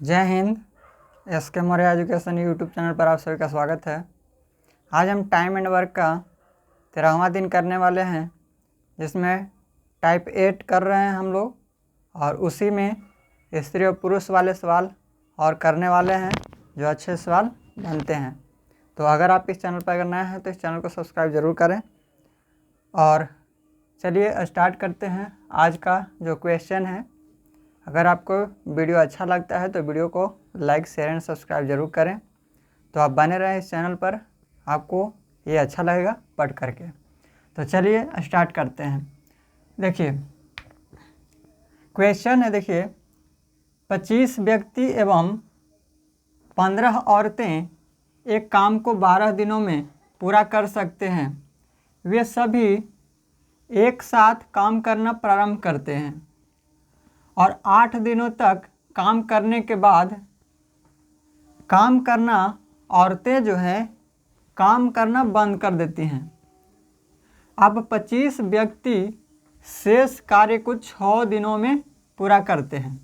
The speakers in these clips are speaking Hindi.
जय Hind. SK Maurya education YouTube channel पर आप सभी का स्वागत है। आज हम टाइम एंड वर्क का 13वां दिन करने वाले हैं, जिसमें टाइप 8 कर रहे हैं हम लोग, और उसी में स्त्री और पुरुष वाले सवाल और करने वाले हैं जो अच्छे सवाल बनते हैं। तो अगर आप इस चैनल पर नए हैं तो इस चैनल को सब्सक्राइब ज़रूर करें। और चलिए स्टार्ट करते हैं आज का जो क्वेश्चन है। अगर आपको वीडियो अच्छा लगता है तो वीडियो को लाइक शेयर एंड सब्सक्राइब ज़रूर करें। तो आप बने रहें इस चैनल पर, आपको ये अच्छा लगेगा पढ़ करके। तो चलिए स्टार्ट करते हैं। देखिए क्वेश्चन है, देखिए 25 व्यक्ति एवं 15 औरतें एक काम को 12 दिनों में पूरा कर सकते हैं। वे सभी एक साथ काम करना प्रारंभ करते हैं और 8 दिनों तक काम करने के बाद काम करना औरतें जो हैं काम करना बंद कर देती हैं। अब 25 व्यक्ति शेष कार्य को 6 दिनों में पूरा करते हैं।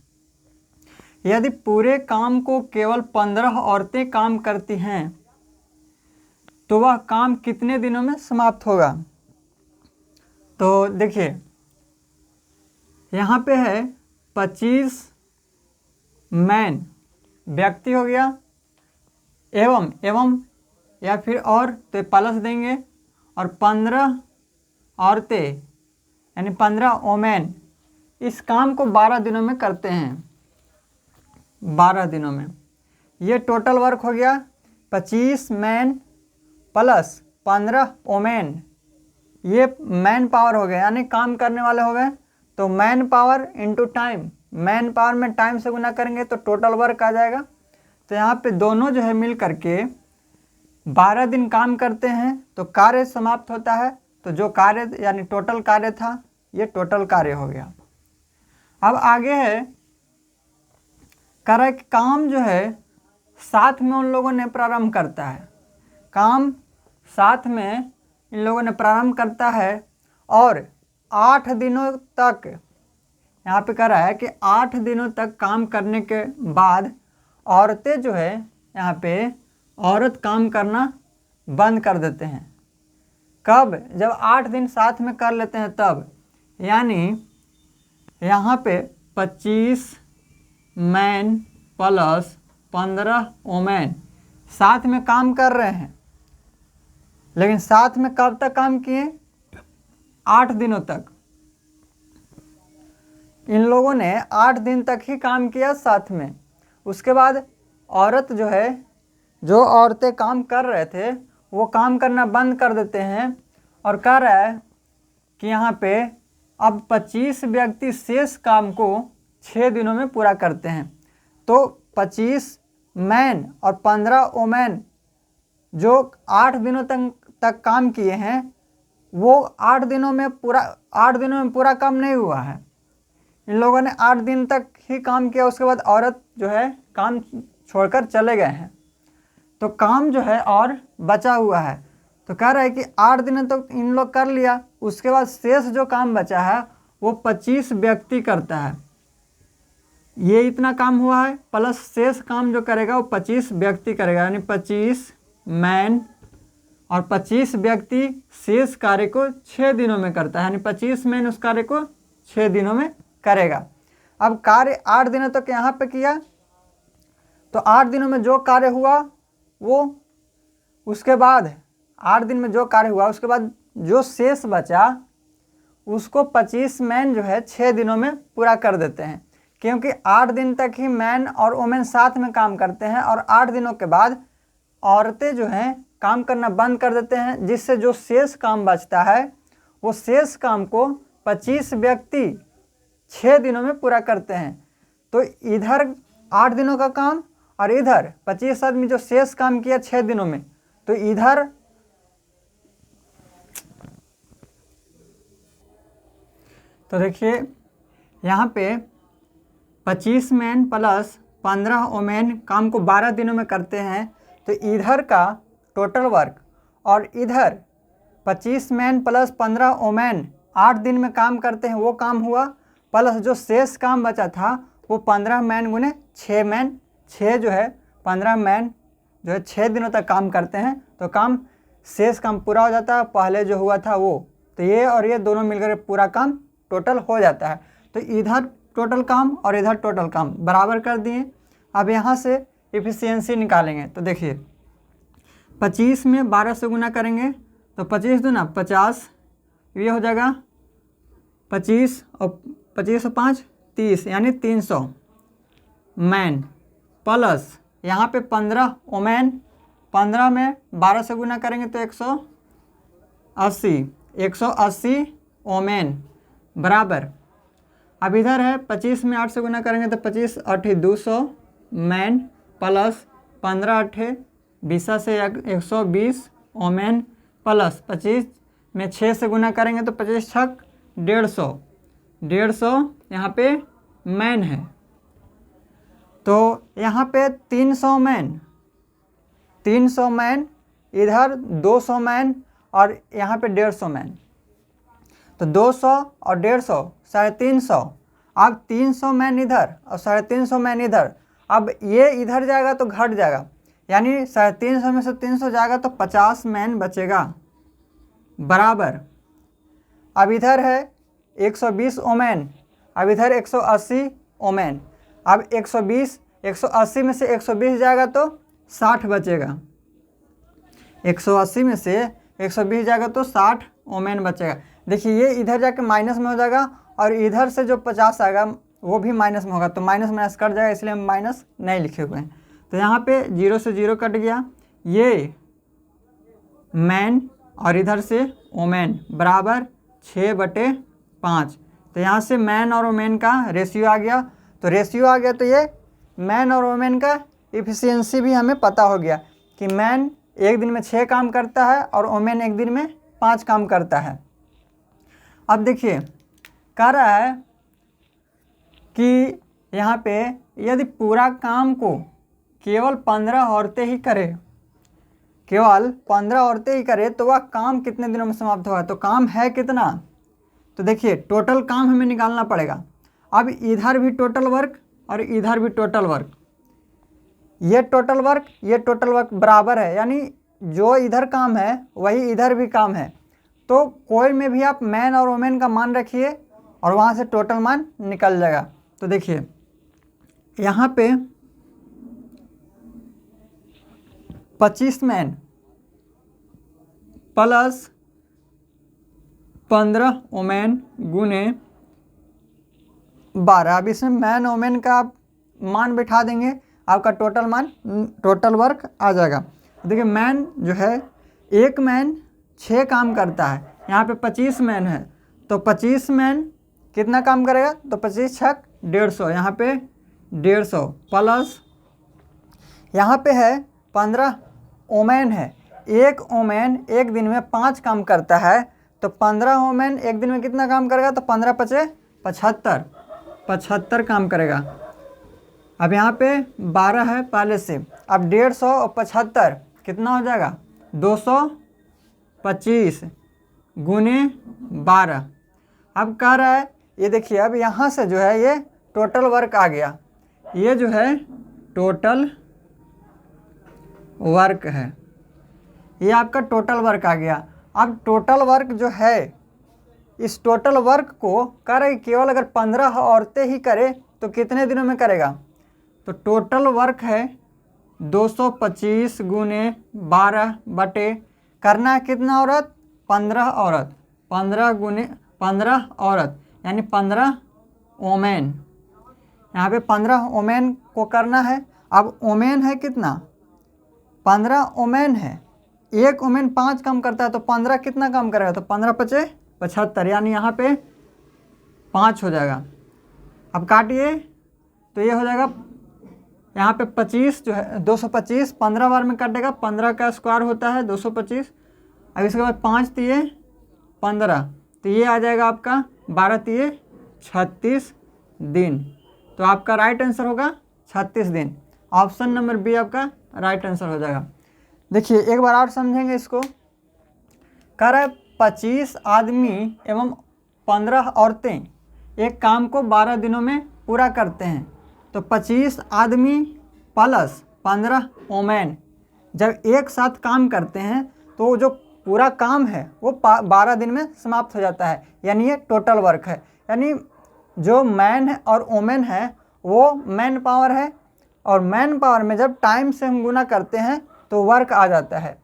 यदि पूरे काम को केवल 15 औरतें काम करती हैं तो वह काम कितने दिनों में समाप्त होगा? तो देखिए यहाँ पे है 25 मैन व्यक्ति हो गया, एवं या फिर और तो प्लस देंगे, और 15 औरतें यानी 15 वोमेन इस काम को 12 दिनों में करते हैं। 12 दिनों में ये टोटल वर्क हो गया 25 मैन प्लस 15 वोमेन। ये मैन पावर हो गया यानी काम करने वाले हो गए। तो man power into time, man power में टाइम से गुना करेंगे तो टोटल वर्क आ जाएगा। तो यहाँ पे दोनों जो है मिल करके 12 दिन काम करते हैं तो कार्य समाप्त होता है। तो जो कार्य यानी टोटल कार्य था ये टोटल कार्य हो गया। अब आगे है कार्य काम जो है साथ में उन लोगों ने प्रारंभ करता है। काम साथ में इन लोगों ने प्रारंभ करता है और 8 दिनों तक, यहाँ पे कह रहा है कि 8 दिनों तक काम करने के बाद औरतें जो है यहाँ पे औरत काम करना बंद कर देते हैं। कब? जब 8 दिन साथ में कर लेते हैं तब। यानी यहाँ पे 25 मैन प्लस 15 वोमेन साथ में काम कर रहे हैं, लेकिन साथ में कब तक काम किए? 8 दिनों तक। इन लोगों ने 8 दिन तक ही काम किया साथ में। उसके बाद औरत जो है, जो औरतें काम कर रहे थे वो काम करना बंद कर देते हैं और कह रहा है कि यहाँ पे अब 25 व्यक्ति शेष काम को 6 दिनों में पूरा करते हैं। तो 25 मैन और 15 वोमेन जो 8 दिनों तक काम किए हैं वो 8 दिनों में पूरा काम नहीं हुआ है। इन लोगों ने 8 दिन तक ही काम किया, उसके बाद औरत जो है काम छोड़कर चले गए हैं। तो काम जो है और बचा हुआ है। तो कह रहा है कि 8 दिन तो इन लोग कर लिया, उसके बाद शेष जो काम बचा है वो 25 व्यक्ति करता है। ये इतना काम हुआ है प्लस शेष काम जो करेगा वो 25 व्यक्ति करेगा, यानी 25 मैन और 25 व्यक्ति शेष कार्य को 6 दिनों में करता है, यानी 25 मैन उस कार्य को 6 दिनों में करेगा। अब कार्य 8 दिनों तक यहाँ पे किया तो 8 दिनों में जो कार्य हुआ वो, उसके बाद 8 दिन में जो कार्य हुआ उसके बाद जो शेष बचा उसको 25 मैन जो है 6 दिनों में पूरा कर देते हैं। क्योंकि 8 दिन तक ही मैन और वोमेन साथ में काम करते हैं और 8 दिनों के बाद औरतें जो हैं काम करना बंद कर देते हैं, जिससे जो शेष काम बचता है वो शेष काम को 25 व्यक्ति 6 दिनों में पूरा करते हैं। तो इधर 8 दिनों का काम और इधर 25 आदमी जो शेष काम किया 6 दिनों में, तो इधर तो देखिए यहाँ पे 25 मैन प्लस 15 वोमेन काम को 12 दिनों में करते हैं। तो इधर का टोटल वर्क और इधर 25 मैन प्लस 15 वोमेन 8 दिन में काम करते हैं वो काम हुआ, प्लस जो शेष काम बचा था वो 15 मैन गुने 6 मैन, 6 जो है 15 मैन जो है 6 दिनों तक काम करते हैं तो काम शेष काम पूरा हो जाता है, पहले जो हुआ था वो। तो ये और ये दोनों मिलकर पूरा काम टोटल हो जाता है। तो इधर टोटल काम और इधर टोटल काम बराबर कर दिए। अब यहाँ से इफिशियंसी निकालेंगे। तो देखिए 25 में 12 से गुना करेंगे तो 25 दूना 50, ये हो जाएगा 25 और 25 और 5 30 यानी 300 मैन प्लस यहाँ पे 15 ओमेन, 15 में 12 से गुना करेंगे तो 180 ओमेन बराबर। अब इधर है 25 में 8 से गुना करेंगे तो 25 8 200 मैन प्लस 15 8 20 से 120 ओमेन प्लस 25 में 6 से गुना करेंगे तो 25 छक 150 यहाँ पे मैन है। तो यहाँ पे 300 मैन, इधर 200 मैन और यहाँ पे 150 मैन। तो 200 और 150 350। अब 300 मैन इधर और 350 मैन इधर। अब ये इधर जाएगा तो घट जाएगा, यानी 350 में से 300 जाएगा तो 50 मैन बचेगा बराबर। अब इधर है 120 ओमेन, अब इधर 180 ओमेन। अब 180 में से 120 जाएगा तो 60 बचेगा, 180 में से 120 जाएगा तो 60 ओमेन बचेगा। देखिए ये इधर जाके माइनस में हो जाएगा और इधर से जो 50 आएगा वो भी माइनस में होगा, तो माइनस माइनस कट जाएगा, इसलिए हम माइनस नहीं लिखे हुए हैं। तो यहाँ पे 0 से 0 कट गया, ये मैन और इधर से ओमेन बराबर 6/5। तो यहाँ से मैन और ओमेन का रेशियो आ गया। तो रेशियो आ गया तो ये मैन और वोमेन का इफिशियंसी भी हमें पता हो गया कि मैन एक दिन में 6 काम करता है और वोमेन एक दिन में 5 काम करता है। अब देखिए कह रहा है कि यहाँ पे यदि पूरा काम को केवल 15 औरतें ही करें, केवल 15 औरतें ही करें तो वह काम कितने दिनों में समाप्त होगा। तो काम है कितना, तो देखिए टोटल काम हमें निकालना पड़ेगा। अब इधर भी टोटल वर्क और इधर भी टोटल वर्क, ये टोटल वर्क बराबर है, यानी जो इधर काम है वही इधर भी काम है। तो कोई में भी आप मैन और वोमेन का मान रखिए और वहाँ से टोटल मान निकल जाएगा। तो देखिए यहाँ पे 25 मैन प्लस 15 वोमेन गुने 12। अब इसमें मैन वोमेन का आप मान बिठा देंगे, आपका टोटल वर्क आ जाएगा। देखिए मैन जो है, एक मैन 6 काम करता है, यहाँ पे 25 मैन है तो 25 मैन कितना काम करेगा, तो 25 छक 150, यहाँ पे 150 प्लस यहाँ पे है 15 वोमेन है। एक वोमेन एक दिन में 5 काम करता है तो 15 वोमेन एक दिन में कितना काम करेगा, तो 15 × 5 = 75 काम करेगा। अब यहाँ पे 12 है पहले से, अब 150 और 75 कितना हो जाएगा, 225 गुने 12। अब कह रहा है ये देखिए, अब यहाँ से जो है ये टोटल वर्क आ गया, ये जो है टोटल वर्क है, ये आपका टोटल वर्क आ गया। अब टोटल वर्क जो है, इस टोटल वर्क को कह रहे केवल अगर 15 औरतें ही करें तो कितने दिनों में करेगा, तो टोटल वर्क है 225 गुने 12 बटे करना है कितना औरत, 15 औरत, 15 गुने 15 औरत यानी 15 वोमेन। यहाँ पे 15 वोमेन को करना है। अब वोमेन है कितना, 15 वोमेन है, एक वोमेन 5 काम करता है तो 15 कितना काम करेगा, तो 15 × 75 यानी यहाँ पे 5 हो जाएगा। अब काटिए तो ये हो जाएगा, यहाँ पे 25 जो है 225 15 बार में काटेगा, 15 का स्क्वायर होता है 225। अब इसके बाद 5 × 15 तो ये आ जाएगा आपका 12 × 36 दिन। तो आपका राइट आंसर होगा 36 दिन। ऑप्शन नंबर बी आपका राइट आंसर हो जाएगा। देखिए एक बार और समझेंगे इसको। कह रहा है 25 आदमी एवं 15 औरतें एक काम को 12 दिनों में पूरा करते हैं तो 25 आदमी प्लस 15 वोमेन जब एक साथ काम करते हैं तो जो पूरा काम है वो 12 दिन में समाप्त हो जाता है, यानी ये टोटल वर्क है। यानी जो मैन है और वोमेन है वो मैन पावर है, और मैन पावर में जब टाइम से हम गुना करते हैं तो वर्क आ जाता है।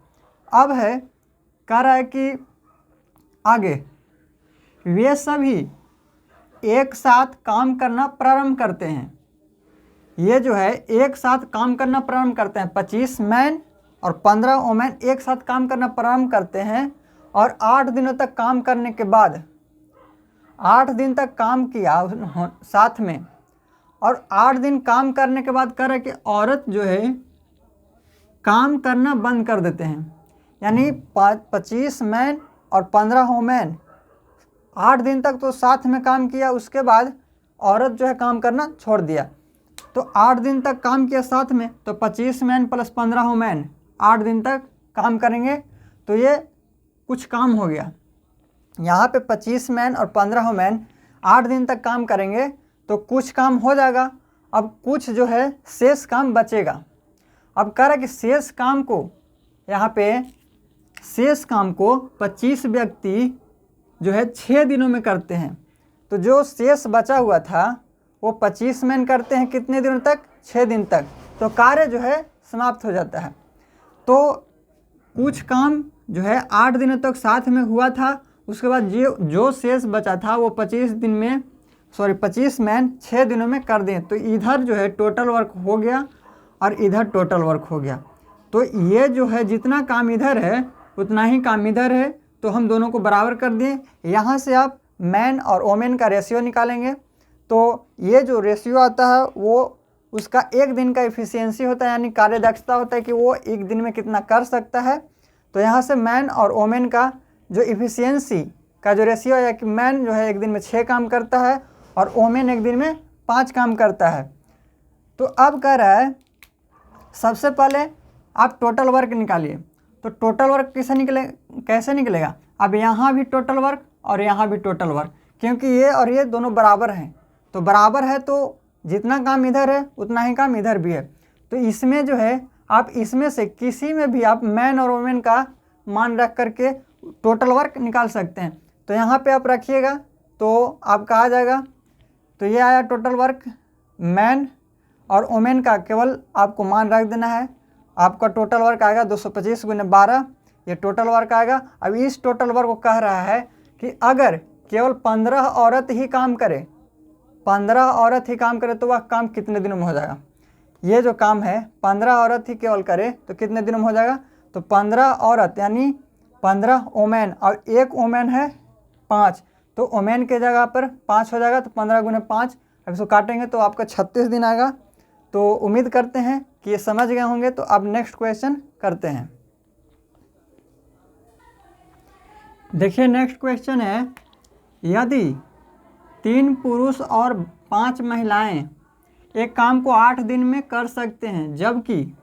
अब है कह रहा है कि आगे वे सभी एक साथ काम करना प्रारंभ करते हैं। ये जो है एक साथ काम करना प्रारंभ करते हैं, 25 मैन और 15 वोमेन एक साथ काम करना प्रारंभ करते हैं, और 8 दिनों तक काम करने के बाद 8 दिन तक काम किया साथ में, और 8 दिन काम करने के बाद कह रहा है कि औरत जो है काम करना बंद कर देते हैं। यानी 25 मैन और 15 वोमेन 8 दिन तक तो साथ में काम किया, उसके बाद औरत जो है काम करना छोड़ दिया। तो 8 दिन तक काम किया साथ में, तो 25 मैन प्लस 15 वोमेन 8 दिन तक काम करेंगे, तो ये कुछ काम हो गया। यहाँ पे 25 मैन और 15 वोमेन 8 दिन तक काम करेंगे तो कुछ काम हो जाएगा। अब कुछ जो है शेष काम बचेगा। अब कह रहा है कि शेष काम को यहाँ पे शेष काम को 25 व्यक्ति जो है 6 दिनों में करते हैं। तो जो शेष बचा हुआ था वो 25 मैन करते हैं कितने दिनों तक? 6 दिन तक। तो कार्य जो है समाप्त हो जाता है। तो कुछ काम जो है 8 दिनों तक साथ में हुआ था, उसके बाद जो शेष बचा था वो 25 मैन 6 दिनों में कर दें। तो इधर जो है टोटल वर्क हो गया और इधर टोटल वर्क हो गया। तो ये जो है जितना काम इधर है उतना ही काम इधर है, तो हम दोनों को बराबर कर दिए। यहाँ से आप मैन और वोमेन का रेशियो निकालेंगे, तो ये जो रेशियो आता है वो उसका एक दिन का एफिशिएंसी होता है, यानी कार्य दक्षता होता है कि वो एक दिन में कितना कर सकता है। तो यहाँ से मैन और वोमेन का जो एफिशिएंसी का जो रेशियो है कि मैन जो है एक दिन में 6 काम करता है और वोमेन एक दिन में 5 काम करता है। तो अब कह रहा है सबसे पहले आप टोटल वर्क निकालिए। तो टोटल वर्क कैसे निकलेगा? अब यहाँ भी टोटल वर्क और यहाँ भी टोटल वर्क, क्योंकि ये और ये दोनों बराबर हैं। तो बराबर है तो जितना काम इधर है उतना ही काम इधर भी है। तो इसमें जो है आप इसमें से किसी में भी आप मैन और वोमेन का मान रख करके टोटल वर्क निकाल सकते हैं। तो यहाँ पे आप रखिएगा तो आपका आ जाएगा। तो ये आया टोटल वर्क। मैन और वोमेन का केवल आपको मान रख देना है। आपका टोटल वर्क आएगा 225 × 12, ये टोटल वर्क आएगा। अब इस टोटल वर्क को कह रहा है कि अगर केवल 15 औरत ही काम करे, 15 औरत ही काम करे तो वह काम कितने दिनों में हो जाएगा? ये जो काम है 15 औरत ही केवल करे तो कितने दिनों में हो जाएगा? तो 15 औरत यानी 15 वोमेन और एक वोमेन है 5, तो वोमेन के जगह पर 5 हो जाएगा। तो 15 × 5, अब इसको काटेंगे तो आपका 36 दिन आएगा। तो उम्मीद करते हैं कि ये समझ गए होंगे। तो अब नेक्स्ट क्वेश्चन करते हैं। देखिए नेक्स्ट क्वेश्चन है, यदि 3 पुरुष और 5 महिलाएं एक काम को 8 दिन में कर सकते हैं, जबकि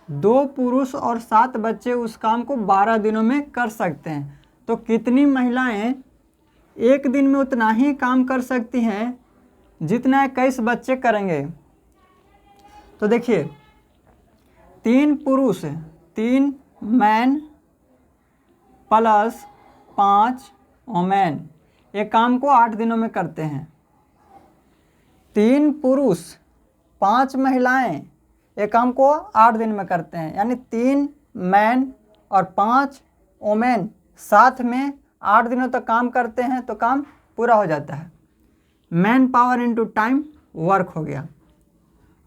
2 पुरुष और 7 बच्चे उस काम को 12 दिनों में कर सकते हैं, तो कितनी महिलाएं एक दिन में उतना ही काम कर सकती हैं जितना 21 बच्चे करेंगे? तो देखिए 3 पुरुष 3 मैन प्लस 5 वोमेन एक काम को 8 दिनों में करते हैं। 3 पुरुष 5 महिलाएं एक काम को 8 दिन में करते हैं, यानी 3 मैन और 5 वोमेन साथ में 8 दिनों तक काम करते हैं तो काम पूरा हो जाता है। Man power into time work हो गया।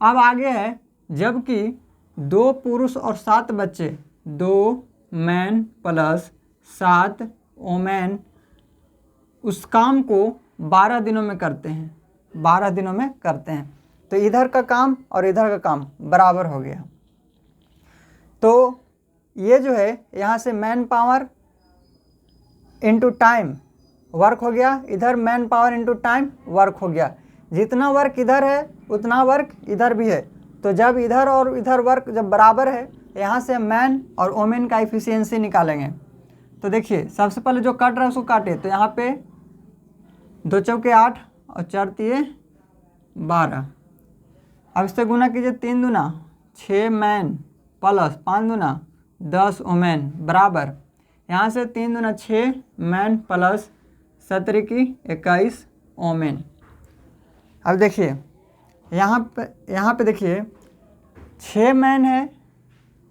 अब आगे है, जबकि 2 पुरुष और 7 बच्चे 2 मैन प्लस 7 वोमेन उस काम को 12 दिनों में करते हैं, 12 दिनों में करते हैं। तो इधर का काम और इधर का काम बराबर हो गया। तो ये जो है यहाँ से man power into time work हो गया, इधर man power into time work हो गया। जितना वर्क इधर है उतना वर्क इधर भी है। तो जब इधर और इधर वर्क जब बराबर है, यहाँ से मैन और वोमेन का एफिशिएंसी निकालेंगे। तो देखिए सबसे पहले जो कट रहा है उसको काटे। तो यहाँ पे 2 चौके 8 और 4 तिये 12। अब इससे गुना कीजिए, 3 दूना 6 मैन प्लस 5 दूना 10 वोमेन बराबर, यहाँ से 3 दूना 6 मैन प्लस 17 की 21 वोमेन। अब देखिए यहाँ पे देखिए 6 मैन है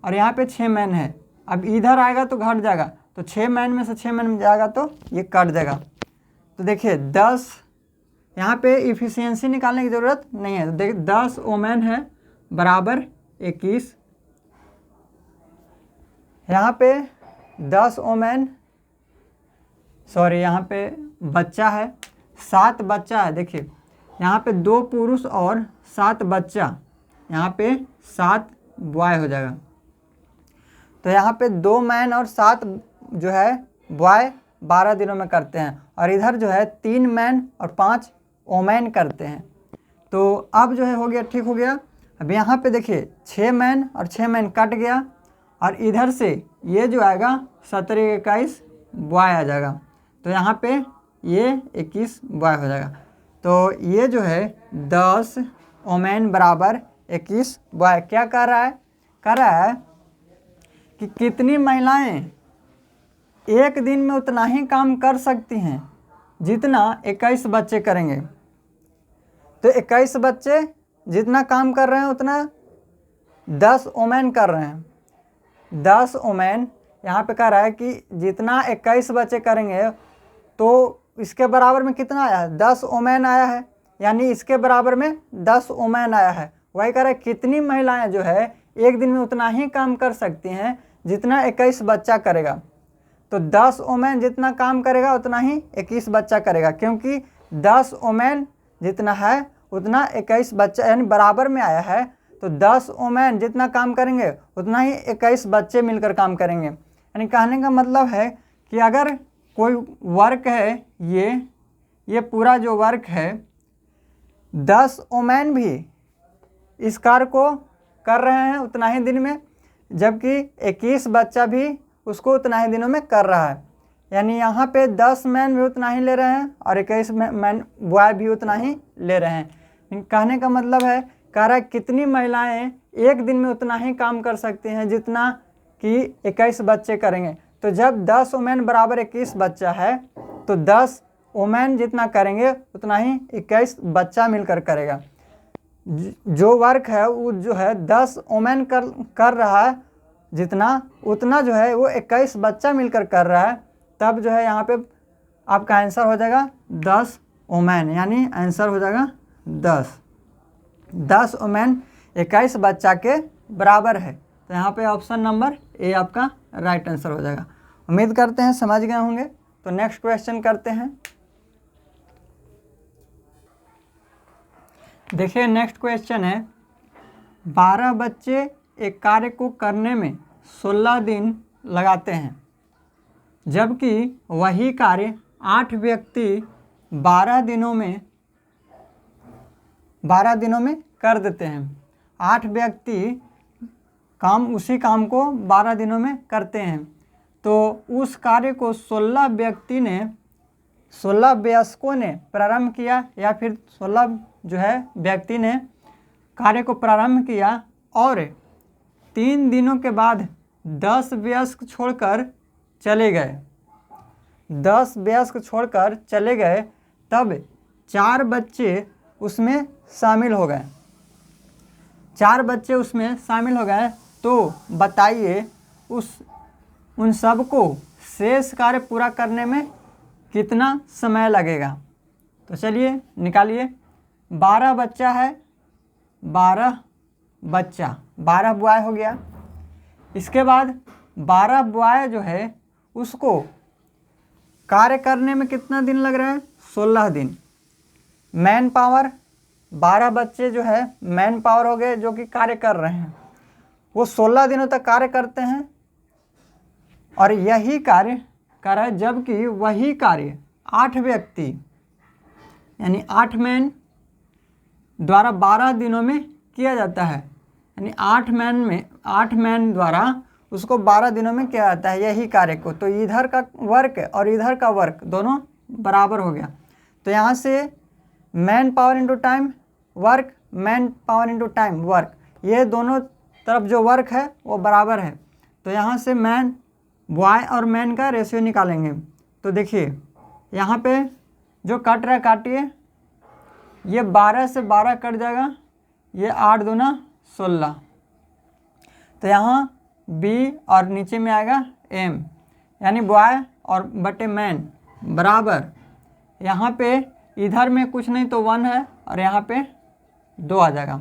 और यहाँ पे 6 मैन है। अब इधर आएगा तो घट जाएगा, तो 6 मैन में से 6 मैन में जाएगा तो ये कट जाएगा। तो देखिए 10, यहाँ पे इफिशियंसी निकालने की ज़रूरत नहीं है। तो देखिए 10 वोमेन है बराबर 21, यहाँ पे 10 वोमेन, सॉरी यहाँ पे बच्चा है, 7 बच्चा है। देखिए यहाँ पे 2 पुरुष और 7 बच्चा, यहाँ पे 7 बॉय हो जाएगा। तो यहाँ पे 2 मैन और 7 जो है बॉय 12 दिनों में करते हैं, और इधर जो है 3 मैन और 5 वोमेन करते हैं। तो अब जो है हो गया, ठीक हो गया। अब यहाँ पे देखिए 6 मैन और 6 मैन कट गया, और इधर से ये जो आएगा 17 21 बॉय आ जाएगा। तो यहाँ पे ये 21 बॉय हो जाएगा। तो ये जो है 10 वोमेन बराबर 21 बॉय क्या कर रहा है? कर रहा है कि कितनी महिलाएं एक दिन में उतना ही काम कर सकती हैं जितना 21 बच्चे करेंगे। तो 21 बच्चे जितना काम कर रहे हैं उतना 10 वोमेन कर रहे हैं। 10 वोमेन यहाँ पे कह रहा है कि जितना 21 बच्चे करेंगे तो इसके बराबर में कितना आया है? 10 वोमेन आया है, यानी इसके बराबर में 10 वोमेन आया है। वही कह रहा है कितनी महिलाएं जो है एक दिन में उतना ही काम कर सकती हैं जितना 21 बच्चा करेगा। तो 10 वोमेन जितना काम करेगा उतना ही 21 बच्चा करेगा, क्योंकि 10 वोमेन जितना है उतना 21 बच्चा यानी बराबर में आया है। तो 10 वोमेन जितना काम करेंगे उतना ही 21 बच्चे मिलकर काम करेंगे। यानी कहने का मतलब है कि अगर कोई वर्क है, ये पूरा जो वर्क है 10 वोमेन भी इस कार्य को कर रहे हैं उतना ही दिन में, जबकि 21 बच्चा भी उसको उतना ही दिनों में कर रहा है। यानी यहाँ पे 10 मैन भी उतना ही ले रहे हैं और 21 मैन बॉय भी उतना ही ले रहे हैं। कहने का मतलब है, कह रहा है कितनी महिलाएं एक दिन में उतना ही काम कर सकती हैं जितना कि 21 बच्चे करेंगे। तो जब 10 वोमेन बराबर 21 बच्चा है तो 10 वोमेन जितना करेंगे उतना ही 21 बच्चा मिलकर करेगा। जो वर्क है वो जो है 10 वोमेन कर रहा है जितना, उतना जो है वो 21 बच्चा मिलकर कर रहा है। तब जो है यहाँ पे आपका आंसर हो जाएगा 10 वोमेन, यानी आंसर हो जाएगा 10 वोमेन 21 बच्चा के बराबर है। तो यहाँ पे ऑप्शन नंबर ए आपका राइट आंसर हो जाएगा। उम्मीद करते हैं समझ गए होंगे। तो नेक्स्ट क्वेश्चन करते हैं। देखिए नेक्स्ट क्वेश्चन है, 12 बच्चे एक कार्य को करने में 16 दिन लगाते हैं, जबकि वही कार्य 8 व्यक्ति 12 दिनों में कर देते हैं। 8 व्यक्ति उसी काम को 12 दिनों में करते हैं। तो उस कार्य को 16 वयस्कों ने प्रारंभ किया, या फिर 16 जो है व्यक्ति ने कार्य को प्रारंभ किया और 3 दिनों के बाद 10 वयस्क छोड़कर चले गए। 10 वयस्क छोड़कर चले गए, तब 4 बच्चे उसमें शामिल हो गए। 4 बच्चे उसमें शामिल हो गए। तो बताइए उन सबको शेष कार्य पूरा करने में कितना समय लगेगा। तो चलिए निकालिए। 12 बच्चा है, 12 बॉय हो गया। इसके बाद 12 बॉय जो है उसको कार्य करने में कितना दिन लग रहा है? 16 दिन। मैन पावर 12 बच्चे जो है मैन पावर हो गए जो कि कार्य कर रहे हैं, वो 16 दिनों तक कार्य करते हैं और यही कार्य कर रहा है, जबकि वही कार्य 8 व्यक्ति यानी 8 मैन द्वारा 12 दिनों में किया जाता है। यानी 8 मैन द्वारा उसको 12 दिनों में किया जाता है यही कार्य को। तो इधर का वर्क और इधर का वर्क दोनों बराबर हो गया। तो यहाँ से man power into time work, man power into time work, ये दोनों तरफ जो वर्क है वो बराबर है। तो यहाँ से मैन, बॉय और मैन का रेशियो निकालेंगे। तो देखिए यहाँ पे जो कट रहा है काटिए, ये 12 से 12 कट जाएगा, ये 8 दूना 16। तो यहाँ बी और नीचे में आएगा एम, यानी बॉय और बटे मैन बराबर, यहाँ पे इधर में कुछ नहीं तो 1 है और यहाँ पे 2 आ जाएगा,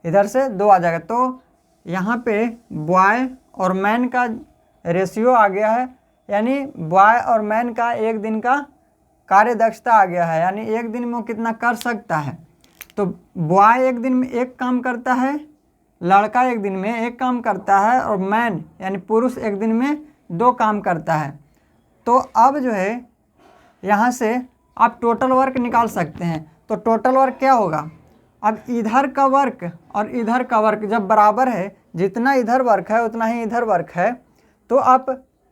इधर से 2 आ जाएगा। तो यहाँ पे बॉय और मैन का रेशियो आ गया है, यानी बॉय और मैन का एक दिन का कार्य दक्षता आ गया है, यानी एक दिन में वो कितना कर सकता है। तो बॉय एक दिन में एक काम करता है, लड़का एक दिन में एक काम करता है, और मैन यानी पुरुष एक दिन में 2 काम करता है। तो अब जो है यहाँ से आप टोटल वर्क निकाल सकते हैं। तो टोटल वर्क क्या होगा, अब इधर का वर्क और इधर का वर्क जब बराबर है, जितना इधर वर्क है उतना ही इधर वर्क है, तो आप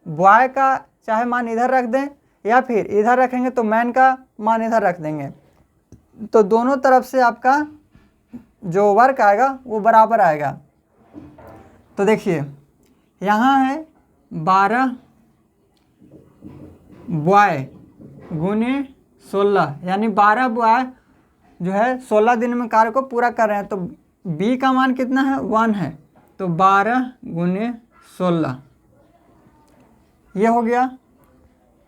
बॉय का चाहे मान इधर रख दें या फिर इधर रखेंगे तो मैन का मान इधर रख देंगे, तो दोनों तरफ से आपका जो वर्क आएगा वो बराबर आएगा। तो देखिए यहाँ है 12 बॉय गुने 16, यानी 12 बॉय जो है 16 दिन में कार्य को पूरा कर रहे हैं। तो बी का मान कितना है, 1 है, तो 12 गुने 16 ये हो गया।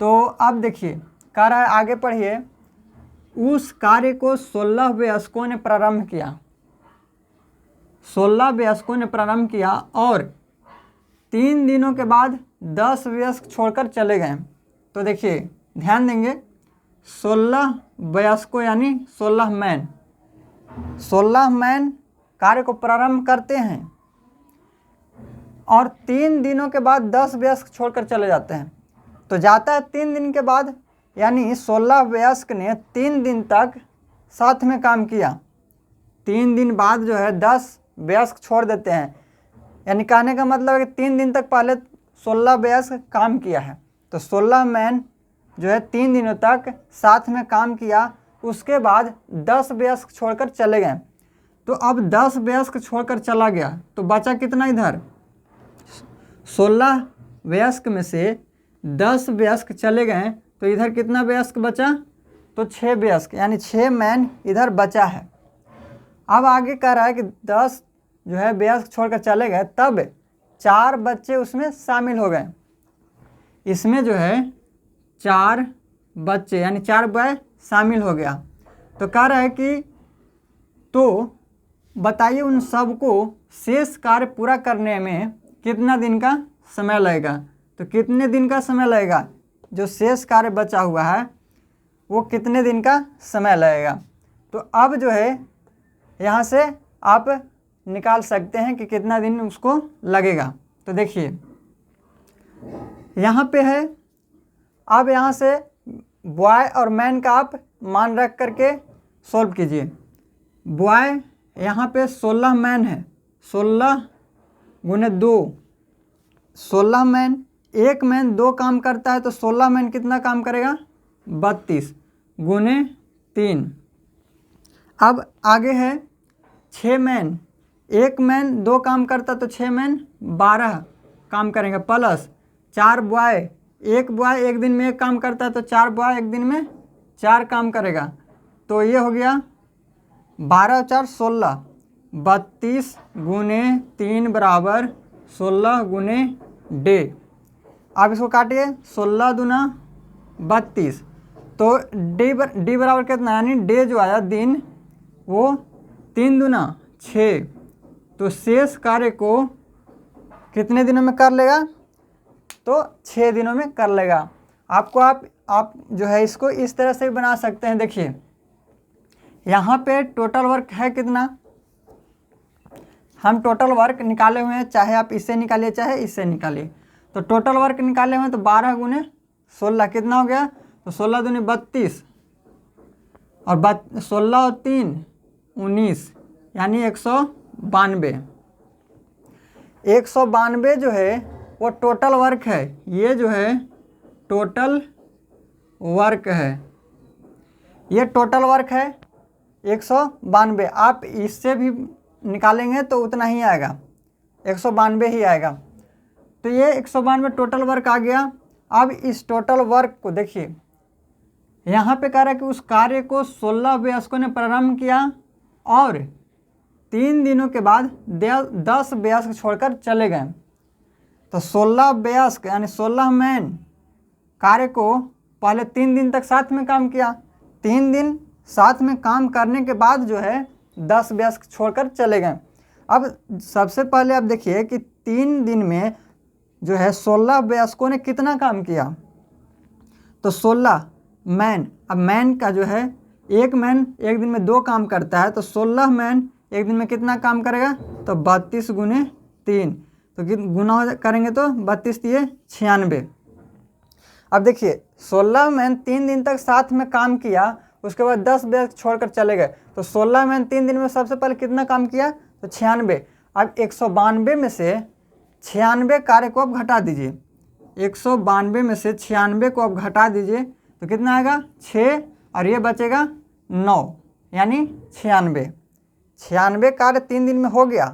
तो अब देखिए कह रहा है, आगे पढ़िए, उस कार्य को 16 वयस्कों ने प्रारंभ किया, 16 वयस्कों ने प्रारंभ किया और 3 दिनों के बाद 10 वयस्क छोड़कर चले गए। तो देखिए ध्यान देंगे, 16 वयस्कों यानी 16 मैन, 16 मैन कार्य को प्रारंभ करते हैं और 3 दिनों के बाद 10 वयस्क छोड़कर चले जाते हैं। तो जाता है 3 दिन के बाद, यानी 16 वयस्क ने 3 दिन तक साथ में काम किया, 3 दिन बाद जो है 10 वयस्क छोड़ देते हैं, यानी कहने का मतलब है कि 3 दिन तक पहले 16 वयस्क काम किया है। तो 16 मैन जो है 3 दिनों तक साथ में काम किया, उसके बाद 10 वयस्क छोड़कर चले गए। तो अब 10 वयस्क छोड़कर चला गया तो बचा कितना, इधर 16 वयस्क में से 10 वयस्क चले गए, तो इधर कितना वयस्क बचा, तो 6 वयस्क, यानी 6 मैन इधर बचा है। अब आगे कह रहा है कि 10 जो है वयस्क छोड़कर चले गए, तब 4 बच्चे उसमें शामिल हो गए। इसमें जो है 4 बच्चे यानी 4 बॉय शामिल हो गया। तो कह रहा है कि तो बताइए उन सबको शेष कार्य पूरा करने में कितना दिन का समय लगेगा। तो कितने दिन का समय लगेगा, जो शेष कार्य बचा हुआ है वो कितने दिन का समय लगेगा। तो अब जो है यहाँ से आप निकाल सकते हैं कि कितना दिन उसको लगेगा। तो देखिए यहाँ पे है, अब यहाँ से बॉय और मैन का आप मान रख करके सॉल्व कीजिए। बॉय यहाँ पे 16 मैन है, 16 गुने 2, 16 मैन, एक मैन 2 काम करता है, तो 16 मैन कितना काम करेगा, 32 गुने 3। अब आगे है 6 मैन, एक मैन 2 काम करता तो 6 मैन 12 काम करेंगे, प्लस 4 बॉय, एक बॉय एक दिन में 1 काम करता है तो 4 बॉय एक दिन में 4 काम करेगा। तो ये हो गया 12 4 16, 32 गुने 3 बराबर 16 गुने डे। आप इसको काटिए, 16 दूना 32, तो डी बराबर कितना, यानी डे जो आया दिन वो 3 दूना 6, तो शेष कार्य को कितने दिनों में कर लेगा, तो 6 दिनों में कर लेगा। आप जो है इसको इस तरह से भी बना सकते हैं। देखिए यहाँ पे टोटल वर्क है कितना, हम टोटल वर्क निकाले हुए हैं, चाहे आप इससे निकालिए चाहे इससे निकालिए। तो टोटल वर्क निकाले हुए हैं, तो 12 गुने 16 कितना हो गया, तो 16 दूनी 32 और 16 और 3 19, यानी 192। 192 जो है वो टोटल वर्क है, ये जो है टोटल वर्क है, ये टोटल वर्क है। 192। आप इससे भी निकालेंगे तो उतना ही आएगा, 192 ही आएगा। तो ये 192 टोटल वर्क आ गया। अब इस टोटल वर्क को देखिए, यहाँ पे कह रहा है कि उस कार्य को 16 वयस्कों ने प्रारंभ किया और 3 दिनों के बाद 10 वयस्क छोड़कर चले गए। तो 16 वयस्क यानी 16 मैन कार्य को पहले 3 दिन तक साथ में काम किया, 3 दिन साथ में काम करने के बाद जो है 10 वयस्क छोड़कर चले गए। अब सबसे पहले आप देखिए कि 3 दिन में जो है 16 वयस्कों ने कितना काम किया। तो 16 मैन, अब मैन का जो है एक मैन एक दिन में 2 काम करता है, तो 16 मैन एक दिन में कितना काम करेगा, तो 32 गुने 3, तो गुना करेंगे तो 32 दिए 96। अब देखिए 16 मैन 3 दिन तक साथ में काम किया, उसके बाद 10 वयस्क छोड़कर चले गए। तो 16 मैन 3 दिन में सबसे पहले कितना काम किया, तो 96। अब 192 में से 96 कार्य को आप घटा दीजिए, 192 में से 96 को आप घटा दीजिए तो कितना आएगा 6, और ये बचेगा 9 यानी 96। 96 कार्य 3 दिन में हो गया।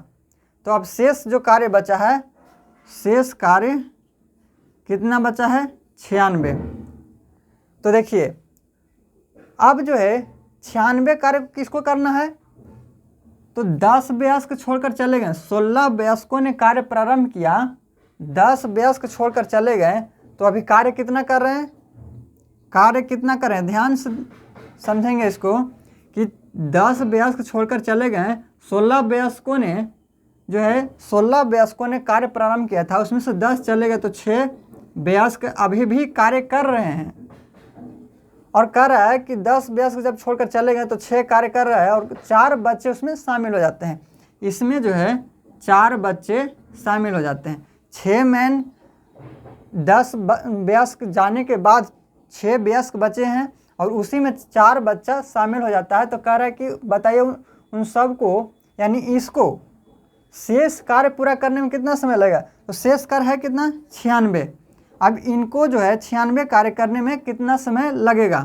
तो अब शेष जो कार्य बचा है, शेष कार्य कितना बचा है 96। तो देखिए अब जो है 96 कार्य किसको करना है, तो 10 वयस्क छोड़कर चले गए। 16 वयस्कों ने कार्य प्रारंभ किया, 10 वयस्क छोड़कर चले गए, तो अभी कार्य कितना कर रहे हैं, कार्य कितना कर रहे हैं, ध्यान से समझेंगे इसको कि 10 वयस्क छोड़कर चले गए। 16 वयस्कों ने जो है 16 वयस्कों ने कार्य प्रारंभ किया था, उसमें से 10 चले गए, तो 6 वयस्क अभी भी कार्य कर रहे हैं। और कह रहा है कि 10 वयस्क जब छोड़कर चले गए तो 6 कार्य कर रहा है और 4 बच्चे उसमें शामिल हो जाते हैं। इसमें जो है 4 बच्चे शामिल हो जाते हैं। 6 मैन 10 वयस्क जाने के बाद 6 वयस्क बचे हैं और उसी में 4 बच्चा शामिल हो जाता है। तो कह रहा है कि बताइए उन सब को, यानी इसको शेष कार्य पूरा करने में कितना समय लगेगा, तो शेष कार्य है कितना 96। अब इनको जो है 96 कार्य करने में कितना समय लगेगा,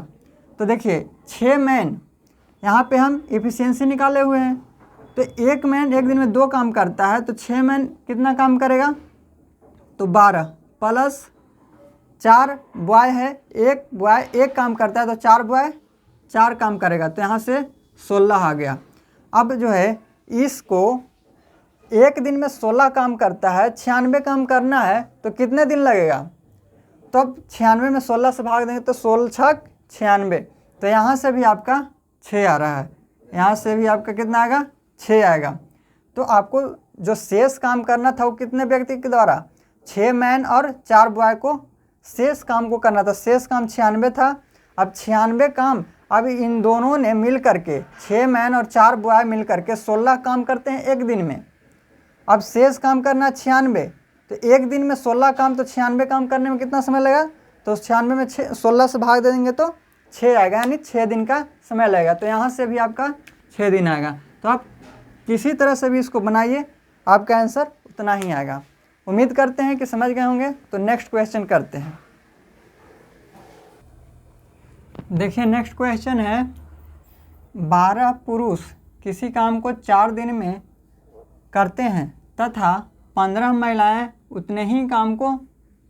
तो देखिए 6 मैन यहाँ पे हम एफिशिएंसी निकाले हुए हैं। तो 1 मैन एक दिन में 2 काम करता है, तो 6 मैन कितना काम करेगा, तो 12 प्लस 4 बॉय है, 1 बॉय 1 काम करता है, तो 4 बॉय 4 काम करेगा, तो यहाँ से 16 आ गया। अब जो है इसको एक दिन में 16 काम करता है, 96 काम करना है, तो कितने दिन लगेगा, तो अब 96 में 16 से भाग देंगे तो 16 छक 96, तो यहाँ से भी आपका 6 आ रहा है, यहाँ से भी आपका कितना आएगा 6 आएगा। तो आपको जो शेष काम करना था वो कितने व्यक्ति के द्वारा, 6 मैन और 4 बॉय को शेष काम को करना था। शेष काम 96 था। अब 96 काम अब इन दोनों ने मिल करके 6 मैन और 4 बॉय मिल करके 16 काम करते हैं एक दिन में। अब शेष काम करना 96, तो एक दिन में 16 काम, तो 96 काम करने में कितना समय लगेगा, तो 96 में 16 से भाग दे देंगे तो 6 आएगा, यानी 6 दिन का समय लगेगा। तो यहाँ से भी आपका 6 दिन आएगा। तो आप किसी तरह से भी इसको बनाइए, आपका आंसर उतना ही आएगा। उम्मीद करते हैं कि समझ गए होंगे। तो नेक्स्ट क्वेश्चन करते हैं। देखिए नेक्स्ट क्वेश्चन है, 12 पुरुष किसी काम को 4 दिन में करते हैं तथा 15 महिलाएं उतने ही काम को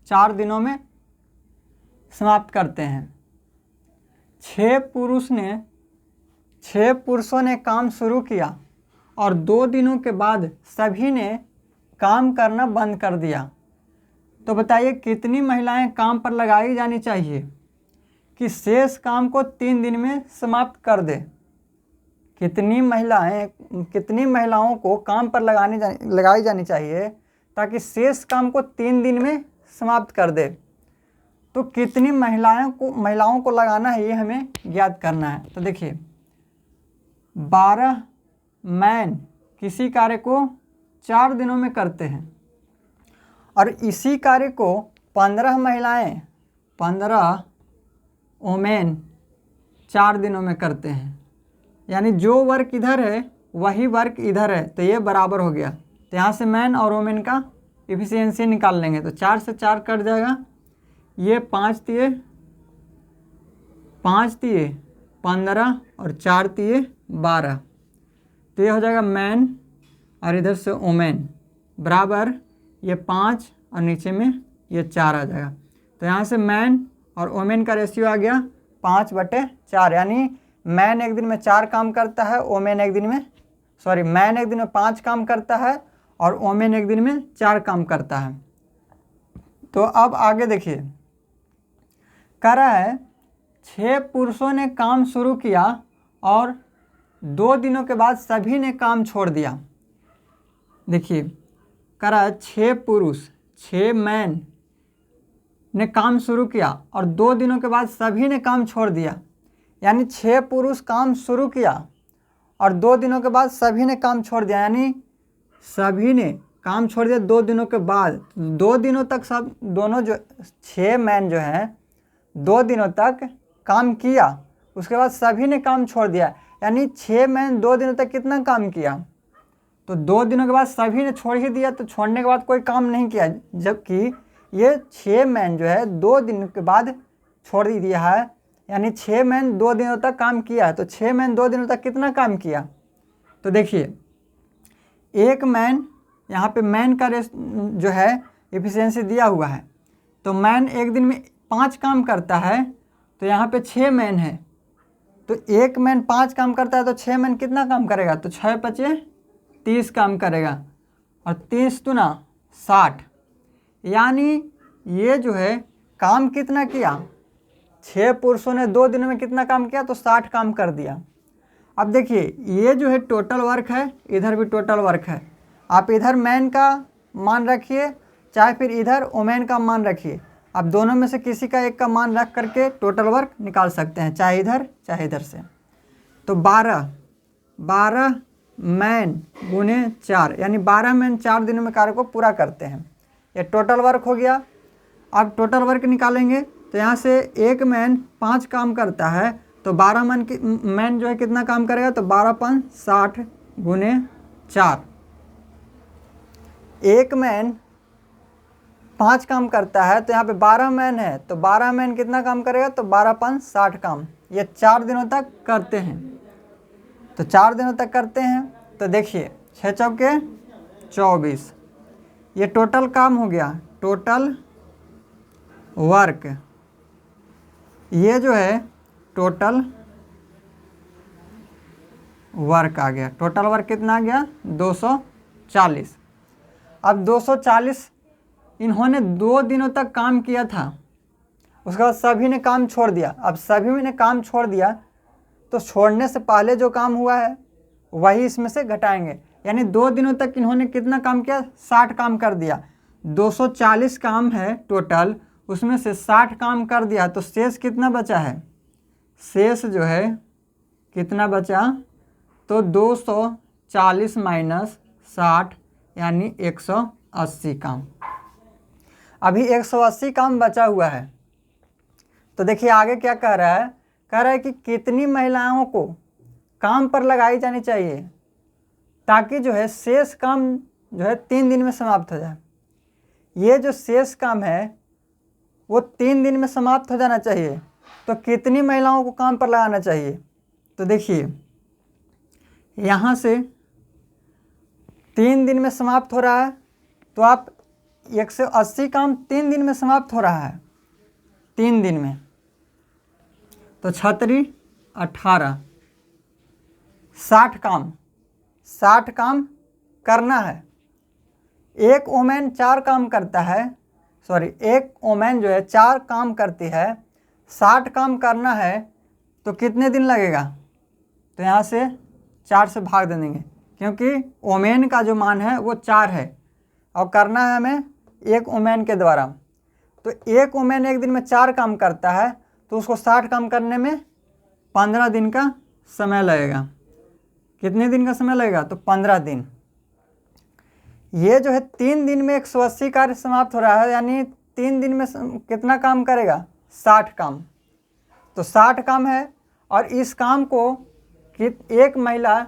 4 दिनों में समाप्त करते हैं। 6 पुरुषों ने काम शुरू किया और 2 दिनों के बाद सभी ने काम करना बंद कर दिया। तो बताइए कितनी महिलाएं काम पर लगाई जानी चाहिए कि शेष काम को 3 दिन में समाप्त कर दे। कितनी महिलाओं को काम पर लगाई जानी चाहिए ताकि शेष काम को 3 दिन में समाप्त कर दे। तो कितनी महिलाओं को लगाना है ये हमें ज्ञात करना है। तो देखिए 12 मैन किसी कार्य को 4 दिनों में करते हैं और इसी कार्य को 15 महिलाएं 15 वोमेन 4 दिनों में करते हैं। यानी जो वर्क इधर है वही वर्क इधर है, तो ये बराबर हो गया। तो यहाँ से मैन और वोमेन का एफिशिएंसी निकाल लेंगे। तो 4 से 4 कट जाएगा, ये 5 दिए 15 और 4 तिये 12, तो ये हो जाएगा मैन और इधर से वोमेन बराबर ये 5 और नीचे में ये 4 आ जाएगा। तो यहाँ से मैन और वोमेन का रेशियो आ गया 5/4, यानी मैन एक दिन में 4 काम करता है, वोमेन एक दिन में मैन एक दिन में 5 काम करता है और वोमेन एक दिन में 4 काम करता है। तो अब आगे देखिए, कह रहा है 6 पुरुषों ने काम शुरू किया और 2 दिनों के बाद सभी ने काम छोड़ दिया। देखिए कह रहा है 6 पुरुष 6 मैन ने काम शुरू किया और 2 दिनों के बाद सभी ने काम छोड़ दिया, यानी 6 पुरुष काम शुरू किया और 2 दिनों के बाद सभी ने काम छोड़ दिया, यानी सभी ने काम छोड़ दिया 2 दिनों के बाद। 2 दिनों तक सब दोनों जो 6 मैन जो हैं 2 दिनों तक काम किया, उसके बाद सभी ने काम छोड़ दिया, यानी 6 मैन 2 दिनों तक कितना काम किया, तो 2 दिनों के बाद सभी ने छोड़ ही दिया, तो छोड़ने के बाद कोई काम नहीं किया। जबकि ये 6 मैन जो है 2 दिन के बाद छोड़ ही दिया है, यानी 6 मैन 2 दिनों तक काम किया है। तो 6 मैन 2 दिनों तक कितना काम किया, तो देखिए एक मैन, यहाँ पे मैन का जो है एफिशिएंसी दिया हुआ है, तो मैन एक दिन में 5 काम करता है, तो यहाँ पे 6 मैन है, तो एक मैन 5 काम करता है, तो 6 मैन कितना काम करेगा, तो 6×5 = 30 काम करेगा और 30 × 60, यानी ये जो है काम कितना किया, 6 पुरुषों ने 2 दिनों में कितना काम किया, तो 60 काम कर दिया। अब देखिए ये जो है टोटल वर्क है, इधर भी टोटल वर्क है, आप इधर मैन का मान रखिए चाहे फिर इधर वोमेन का मान रखिए, आप दोनों में से किसी का एक का मान रख करके टोटल वर्क निकाल सकते हैं, चाहे इधर से। तो 12 मैन गुने 4, यानी 12 मैन 4 दिनों में कार्य को पूरा करते हैं, ये टोटल वर्क हो गया। अब टोटल वर्क निकालेंगे तो यहाँ से एक मैन 5 काम करता है, तो 12 मैन जो है कितना काम करेगा, तो 12×5 = 60 गुने 4। एक मैन 5 काम करता है, तो यहाँ पे 12 मैन है, तो 12 मैन कितना काम करेगा, तो 12×5 = 60 काम, ये 4 दिनों तक करते हैं। तो 4 दिनों तक करते हैं, तो देखिए 6×4 = 24, ये टोटल काम हो गया, टोटल वर्क। ये जो है टोटल वर्क आ गया, टोटल वर्क कितना आ गया, 240। अब 240 इन्होंने 2 दिनों तक काम किया था, उसके बाद सभी ने काम छोड़ दिया। अब सभी ने काम छोड़ दिया, तो छोड़ने से पहले जो काम हुआ है वही इसमें से घटाएंगे, यानी 2 दिनों तक इन्होंने कितना काम किया, 60 काम कर दिया। 240 काम है टोटल, उसमें से 60 काम कर दिया, तो शेष कितना बचा है, शेष जो है कितना बचा, तो 240 - 60 यानी 180 काम। अभी 180 काम बचा हुआ है। तो देखिए आगे क्या कह रहा है, कह रहा है कि कितनी महिलाओं को काम पर लगाई जानी चाहिए ताकि जो है शेष काम जो है 3 दिन में समाप्त हो जाए। ये जो शेष काम है वो 3 दिन में समाप्त हो जाना चाहिए, तो कितनी महिलाओं को काम पर लगाना चाहिए, तो देखिए यहाँ से 3 दिन में समाप्त हो रहा है, तो आप 180 काम 3 दिन में समाप्त हो रहा है, 3 दिन में, तो 36 × 18 60 काम करना है। एक वोमेन 4 काम करता है, एक वोमेन जो है 4 काम करती है, 60 काम करना है, तो कितने दिन लगेगा, तो यहाँ से 4 से भाग दे देंगे, क्योंकि वोमेन का जो मान है वो 4 है और करना है हमें एक वोमेन के द्वारा। तो एक वोमेन एक दिन में 4 काम करता है, तो उसको 60 काम करने में 15 दिन का समय लगेगा। कितने दिन का समय लगेगा, तो 15 दिन। ये जो है 3 दिन में 180 कार्य समाप्त हो रहा है, यानी 3 दिन में कितना काम करेगा, 60 काम। तो 60 काम है, और इस काम को एक महिला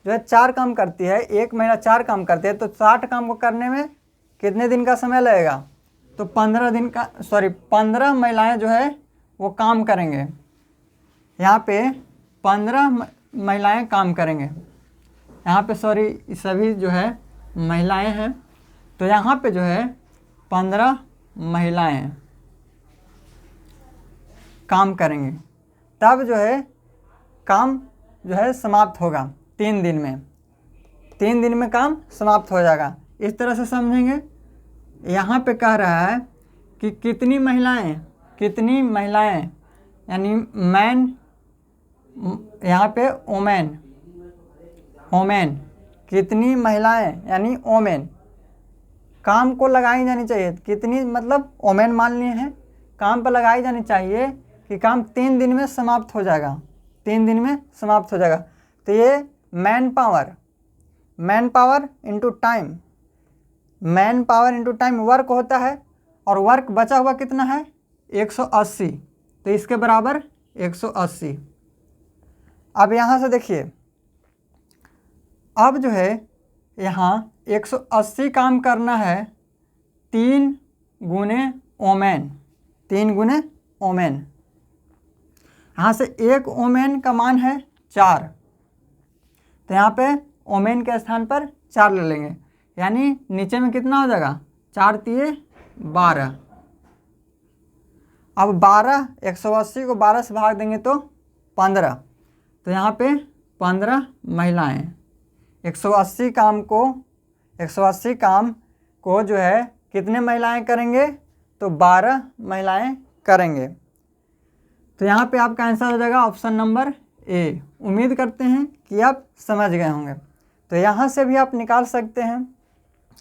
जो है 4 काम करती है, एक महिला 4 काम करती है, तो 60 काम को करने में कितने दिन का समय लगेगा, तो 15 महिलाएं जो है वो काम करेंगे। यहाँ पे 15 महिलाएं काम करेंगे। यहाँ पे सॉरी सभी जो है महिलाएं हैं, तो यहाँ पे जो है 15 महिलाएं काम करेंगे। तब जो है काम जो है समाप्त होगा 3 दिन में। 3 दिन में काम समाप्त हो जाएगा। इस तरह से समझेंगे। यहाँ पे कह रहा है कि कितनी महिलाएं यानी मैन, यहाँ पे ओमेन कितनी महिलाएं यानी ओमेन काम को लगाई जानी चाहिए। कितनी मतलब ओमेन मान लिए हैं, काम पर लगाई जानी चाहिए कि काम 3 दिन में समाप्त हो जाएगा। 3 दिन में समाप्त हो जाएगा। तो ये man power into time work होता है, और वर्क बचा हुआ कितना है 180, तो इसके बराबर 180। अब यहाँ से देखिए, अब जो है यहाँ 180 काम करना है 3 गुने ओमेन। यहाँ से एक ओमेन का मान है 4, तो यहाँ पे ओमेन के स्थान पर 4 ले लेंगे, यानी नीचे में कितना हो जाएगा 4 तिये 12। अब 180 को 12 से भाग देंगे तो 15, तो यहाँ पे 15 महिलाएं 180 काम को जो है कितने महिलाएं करेंगे, तो 12 महिलाएं करेंगे। तो यहाँ पे आपका आंसर हो जाएगा ऑप्शन नंबर ए। उम्मीद करते हैं कि आप समझ गए होंगे। तो यहाँ से भी आप निकाल सकते हैं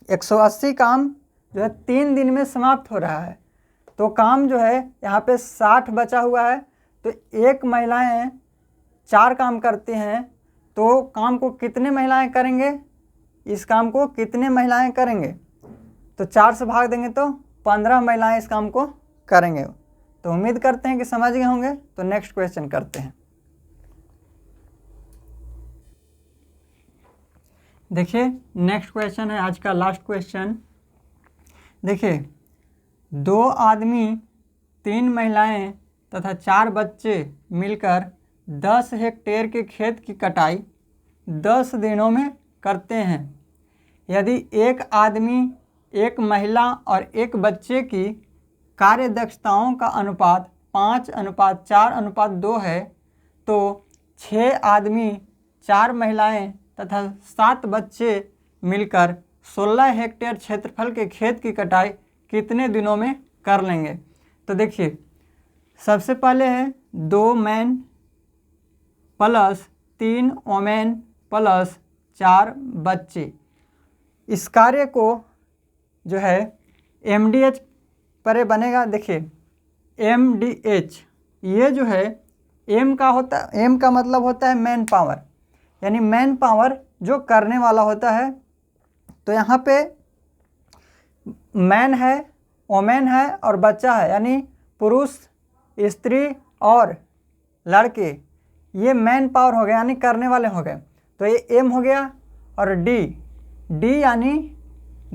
180 काम जो है 3 दिन में समाप्त हो रहा है, तो काम जो है यहाँ पे 60 बचा हुआ है। तो एक महिलाएं 4 काम करती हैं, तो काम को कितने महिलाएं करेंगे, इस काम को कितने महिलाएं करेंगे, तो 4 से भाग देंगे तो 15 महिलाएं इस काम को करेंगे। तो उम्मीद करते हैं कि समझ गए होंगे। तो नेक्स्ट क्वेश्चन करते हैं। देखिए नेक्स्ट क्वेश्चन है आज का लास्ट क्वेश्चन। देखिए 2 आदमी 3 महिलाएं तथा 4 बच्चे मिलकर 10 हेक्टेयर के खेत की कटाई 10 दिनों में करते हैं। यदि एक आदमी, एक महिला और एक बच्चे की कार्य दक्षताओं का अनुपात 5:4:2 है, तो 6 आदमी, 4 महिलाएं तथा 7 बच्चे मिलकर 16 हेक्टेयर क्षेत्रफल के खेत की कटाई कितने दिनों में कर लेंगे। तो देखिए सबसे पहले है 2 मैन प्लस 3 ओमेन प्लस 4 बच्चे। इस कार्य को जो है MDH पर बनेगा। देखिए MDH ये जो है M का मतलब होता है मैन पावर, यानी मैन पावर जो करने वाला होता है। तो यहाँ पे मैन है, ओमेन है और बच्चा है, यानी पुरुष, स्त्री और लड़के, ये मैन पावर हो गया यानी करने वाले हो गए। तो ये M हो गया। और D यानी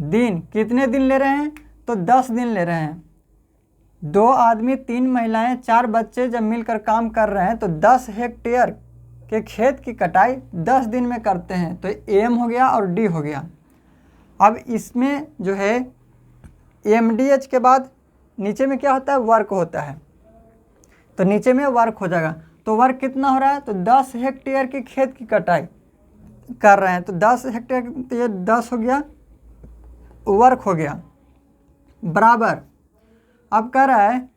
दिन, कितने दिन ले रहे हैं, तो 10 दिन ले रहे हैं। 2 आदमी 3 महिलाएं 4 बच्चे जब मिलकर काम कर रहे हैं तो 10 हेक्टेयर के खेत की कटाई 10 दिन में करते हैं। तो M हो गया और D हो गया। अब इसमें जो है MDH के बाद नीचे में क्या होता है, वर्क होता है। तो नीचे में वर्क हो जाएगा। तो वर्क कितना हो रहा है, तो 10 हेक्टेयर के खेत की कटाई कर रहे हैं। तो 10 हेक्टेयर, तो ये 10 हो गया, वर्क हो गया, बराबर। अब कह रहा है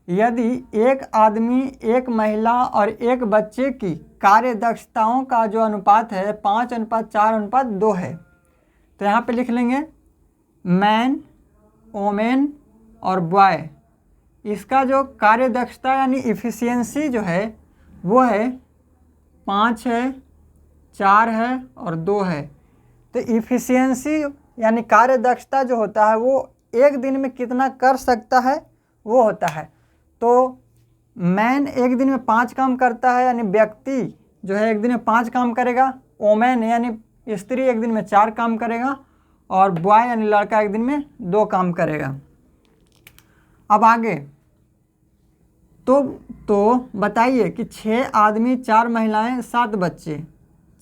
यदि एक आदमी, एक महिला और एक बच्चे की कार्य दक्षताओं का जो अनुपात है 5:4:2 है, तो यहाँ पे लिख लेंगे मैन, ओमेन और बॉय। इसका जो कार्य दक्षता यानी इफ़िशियंसी जो है वो है 5 है, 4 है और 2 है। तो इफ़िशियंसी यानी कार्य दक्षता जो होता है वो एक दिन में कितना कर सकता है वो होता है। तो मैन एक दिन में 5 काम करता है, यानी व्यक्ति जो है एक दिन में 5 काम करेगा। ओमेन यानी स्त्री एक दिन में 4 काम करेगा, और बॉय यानी लड़का एक दिन में 2 काम करेगा। अब आगे तो बताइए कि 6 आदमी 4 महिलाएं 7 बच्चे,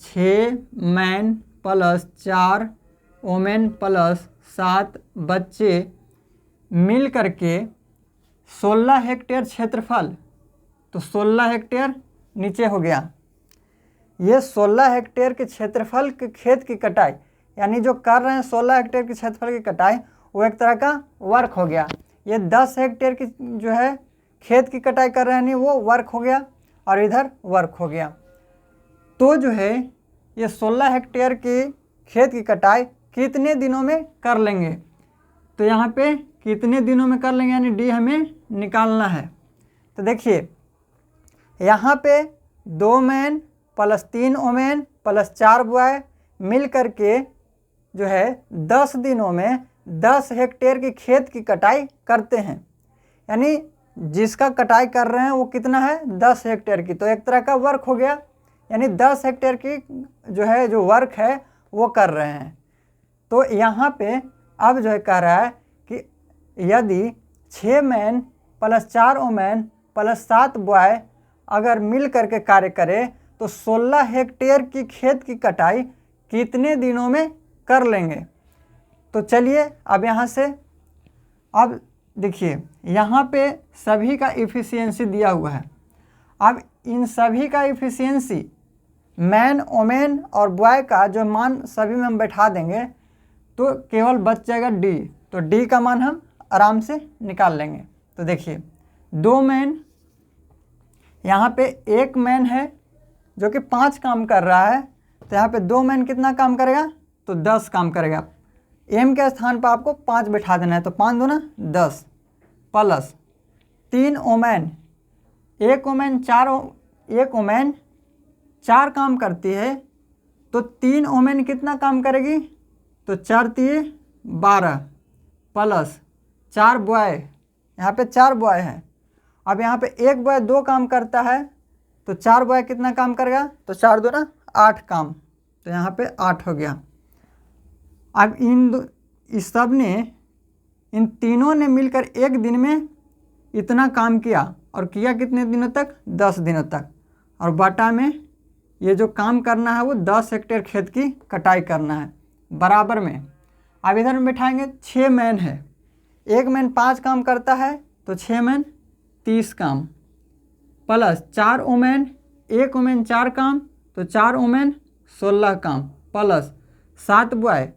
6 मैन प्लस 4 वोमेन प्लस 7 बच्चे मिल करके 16 हेक्टेयर क्षेत्रफल, तो 16 हेक्टेयर नीचे हो गया। ये 16 हेक्टेयर के क्षेत्रफल के खेत की कटाई, यानी जो कर रहे हैं 16 हेक्टेयर के क्षेत्रफल की कटाई, वो एक तरह का वर्क हो गया। ये 10 हेक्टेयर की जो है खेत की कटाई कर रहे हैं, नहीं वो वर्क हो गया और इधर वर्क हो गया। तो जो है ये 16 हेक्टेयर की खेत की कटाई कितने दिनों में कर लेंगे, तो यहाँ पे कितने दिनों में कर लेंगे यानी डी हमें निकालना है। तो देखिए यहाँ पे 2 man plus 3 women plus 4 boy मिल करके जो है 10 दिनों में 10 हेक्टेयर की खेत की कटाई करते हैं, यानी जिसका कटाई कर रहे हैं वो कितना है 10 हेक्टेयर की, तो एक तरह का वर्क हो गया, यानी 10 हेक्टेयर की जो है जो वर्क है वो कर रहे हैं। तो यहाँ पे अब जो है कह रहा है कि यदि 6 man plus 4 women plus 7 boy अगर मिल करके कार्य करे तो 16 हेक्टेयर की खेत की कटाई कितने दिनों में कर लेंगे। तो चलिए अब यहाँ से अब देखिए यहाँ पे सभी का इफ़िशियंसी दिया हुआ है। अब इन सभी का इफ़िशियंसी मैन वोमेन और बॉय का जो मान सभी में हम बैठा देंगे तो केवल बच जाएगा डी, तो डी का मान हम आराम से निकाल लेंगे। तो देखिए 2 मैन, यहाँ पे 1 मैन है जो कि 5 काम कर रहा है, तो यहाँ पे 2 मैन कितना काम करेगा तो 10 काम करेगा। एम के स्थान पर आपको 5 बैठा देना है, तो 5 दूना 10 प्लस 3 वोमेन, 1 वोमेन 4 काम करती है, तो 3 वोमेन कितना काम करेगी तो 4 3 12 प्लस 4 बॉय, यहाँ पे 4 बॉय है। अब यहाँ पे 1 बॉय 2 काम करता है, तो 4 बॉय कितना काम करेगा तो 4 दूना 8 काम, तो यहाँ पे 8 हो गया। अब इस सब ने इन तीनों ने मिलकर एक दिन में इतना काम किया, और किया कितने दिनों तक 10 दिनों तक, और बाटा में ये जो काम करना है वो 10 हेक्टेयर खेत की कटाई करना है बराबर में। अब इधर में बैठाएंगे 6 मैन है, 1 मैन 5 काम करता है, तो 6 मैन 30 काम प्लस 4 वोमेन, 1 वोमेन 4 काम, तो 4 वोमेन 16 काम प्लस 7 बॉय,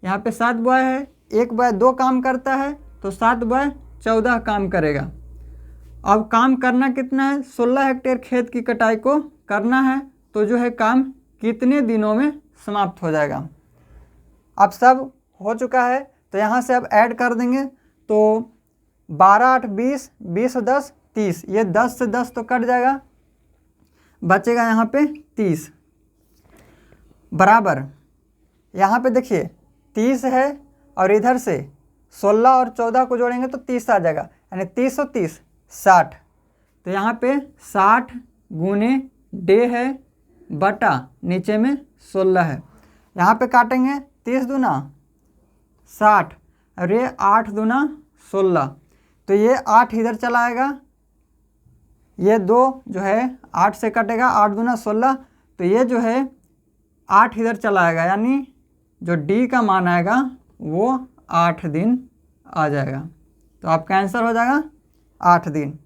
यहाँ पे 7 बॉय है, 1 बॉय 2 काम करता है, तो 7 बॉय 14 काम करेगा। अब काम करना कितना है 16 हेक्टेयर खेत की कटाई को करना है, तो जो है काम कितने दिनों में समाप्त हो जाएगा। अब सब हो चुका है, तो यहाँ से अब ऐड कर देंगे, तो 12 8 20, 20 10 30, ये 10 से 10 तो कट जाएगा, बचेगा यहाँ पे 30 बराबर। यहाँ पे देखिए 30 है और इधर से 16 और 14 को जोड़ेंगे तो 30 आ जाएगा, यानी 30 और 30 60, तो यहाँ पे 60 गुने डे है बटा नीचे में 16 है, यहाँ पे काटेंगे 30 दूना 60 और ये 8 दूना 16, तो ये 8 इधर चला आएगा, ये 2 जो है 8 से कटेगा, 8 दूना 16, तो ये जो है 8 इधर चला आएगा, यानी जो डी का मान आएगा वो 8 दिन आ जाएगा। तो आपका आंसर हो जाएगा 8 दिन।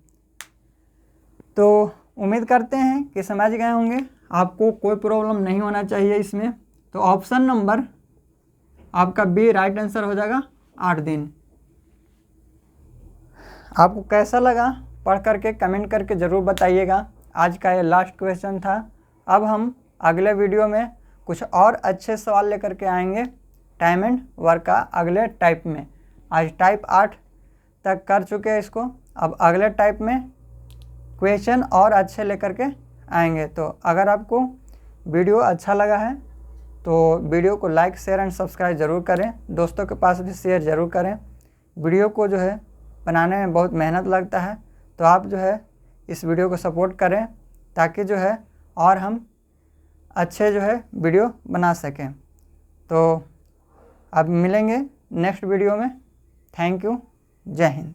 तो उम्मीद करते हैं कि समझ गए होंगे, आपको कोई प्रॉब्लम नहीं होना चाहिए इसमें। तो ऑप्शन नंबर आपका बी राइट आंसर हो जाएगा 8 दिन। आपको कैसा लगा पढ़ करके कमेंट करके ज़रूर बताइएगा। आज का ये लास्ट क्वेश्चन था। अब हम अगले वीडियो में कुछ और अच्छे सवाल लेकर के आएंगे टाइम एंड वर्क का अगले टाइप में। आज टाइप 8 तक कर चुके हैं इसको, अब अगले टाइप में क्वेश्चन और अच्छे लेकर के आएंगे। तो अगर आपको वीडियो अच्छा लगा है तो वीडियो को लाइक शेयर एंड सब्सक्राइब ज़रूर करें, दोस्तों के पास भी शेयर ज़रूर करें। वीडियो को जो है बनाने में बहुत मेहनत लगता है, तो आप जो है इस वीडियो को सपोर्ट करें ताकि जो है और हम अच्छे जो है वीडियो बना सकें। तो अब मिलेंगे नेक्स्ट वीडियो में। थैंक यू, जय हिंद।